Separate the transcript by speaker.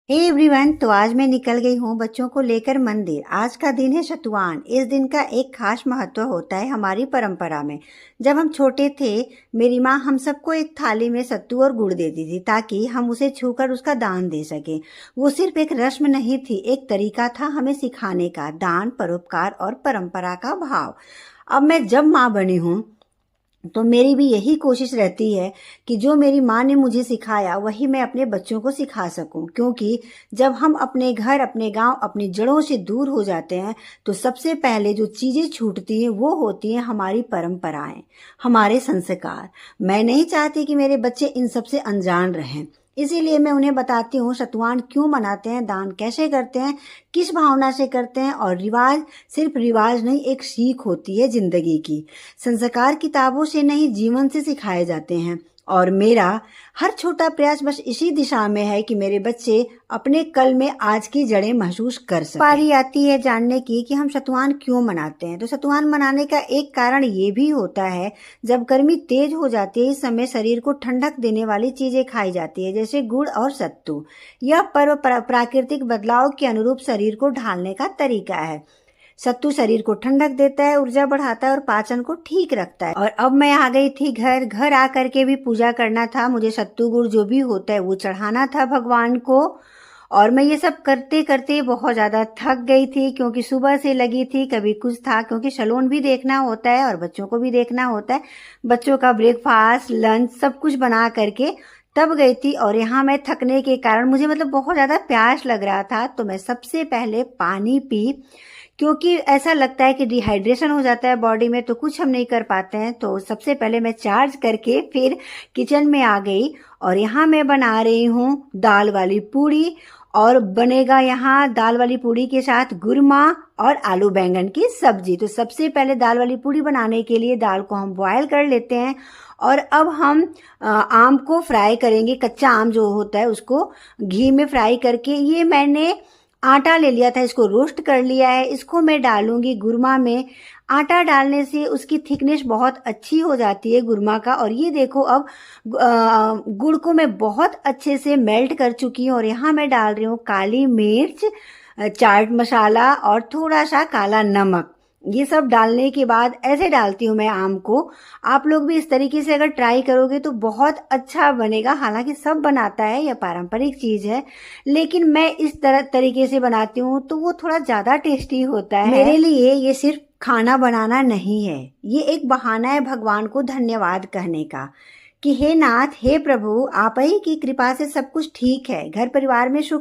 Speaker 1: Hey everyone, तो आज मैं निकल गई हूँ बच्चों को लेकर मंदिर। आज का दिन है शतुआन। इस दिन का एक खास महत्व होता है हमारी परंपरा में। जब हम छोटे थे, मेरी माँ हम सबको एक थाली में सत्तू और गुड़ देती थी ताकि हम उसे छूकर उसका दान दे सकें। वो सिर्फ एक रस्म नहीं थी, एक तरीका था हमें सिखाने का, दान, परोपकार और परंपरा का भाव। अब मैं जब माँ बनी हूँ तो मेरी भी यही कोशिश रहती है कि जो मेरी माँ ने मुझे सिखाया वही मैं अपने बच्चों को सिखा सकूं, क्योंकि जब हम अपने घर, अपने गांव, अपनी जड़ों से दूर हो जाते हैं तो सबसे पहले जो चीजें छूटती हैं वो होती हैं हमारी परंपराएं, हमारे संस्कार। मैं नहीं चाहती कि मेरे बच्चे इन सब से अनजान रहें, इसीलिए मैं उन्हें बताती हूँ शतुआन क्यों मनाते हैं, दान कैसे करते हैं, किस भावना से करते हैं। और रिवाज सिर्फ रिवाज नहीं, एक सीख होती है जिंदगी की। संस्कार किताबों से नहीं, जीवन से सिखाए जाते हैं। और मेरा हर छोटा प्रयास बस इसी दिशा में है कि मेरे बच्चे अपने कल में आज की जड़ें महसूस कर सकें। बारी आती है जानने की कि हम शतुआन क्यों मनाते हैं। तो शतुआन मनाने का एक कारण ये भी होता है, जब गर्मी तेज हो जाती है इस समय शरीर को ठंडक देने वाली चीजें खाई जाती है, जैसे गुड़ और सत्तू। यह पर्व प्राकृतिक बदलाव के अनुरूप शरीर को ढालने का तरीका है। सत्तू शरीर को ठंडक देता है, ऊर्जा बढ़ाता है और पाचन को ठीक रखता है। और अब मैं आ गई थी घर आकर के भी पूजा करना था मुझे। सत्तू गुड़ जो भी होता है वो चढ़ाना था भगवान को। और मैं ये सब करते करते बहुत ज्यादा थक गई थी, क्योंकि सुबह से लगी थी। कभी कुछ था, क्योंकि सैलून भी देखना होता है और बच्चों को भी देखना होता है। बच्चों का ब्रेकफास्ट, लंच सब कुछ बना करके तब गई थी। और यहाँ मैं थकने के कारण मुझे बहुत ज्यादा प्यास लग रहा था, तो मैं सबसे पहले पानी पी, क्योंकि ऐसा लगता है कि डिहाइड्रेशन हो जाता है बॉडी में तो कुछ हम नहीं कर पाते हैं। तो सबसे पहले मैं चार्ज करके फिर किचन में आ गई। और यहाँ मैं बना रही हूँ दाल वाली पूड़ी, और बनेगा यहाँ दाल वाली पूड़ी के साथ गुरमा और आलू बैंगन की सब्जी। तो सबसे पहले दाल वाली पूड़ी बनाने के लिए दाल को हम बॉयल कर लेते हैं। और अब हम आम को फ्राई करेंगे। कच्चा आम जो होता है उसको घी में फ्राई करके, ये मैंने आटा ले लिया था, इसको रोस्ट कर लिया है, इसको मैं डालूंगी गुरमा में। आटा डालने से उसकी थिकनेस बहुत अच्छी हो जाती है गुरमा का। और ये देखो, अब गुड़ को मैं बहुत अच्छे से मेल्ट कर चुकी हूँ। और यहाँ मैं डाल रही हूँ काली मिर्च, चाट मसाला और थोड़ा सा काला नमक। ये सब डालने के बाद ऐसे डालती हूँ मैं आम को। आप लोग भी इस तरीके से अगर ट्राई करोगे तो बहुत अच्छा बनेगा। हालांकि सब बनाता है, यह पारंपरिक चीज है, लेकिन मैं इस तरीके से बनाती हूँ तो वो थोड़ा ज्यादा टेस्टी होता है। मेरे लिए ये सिर्फ खाना बनाना नहीं है, ये एक बहाना है भगवान को धन्यवाद कहने का, कि हे नाथ, हे प्रभु, आप ही की कृपा से सब कुछ ठीक है, घर परिवार में सुख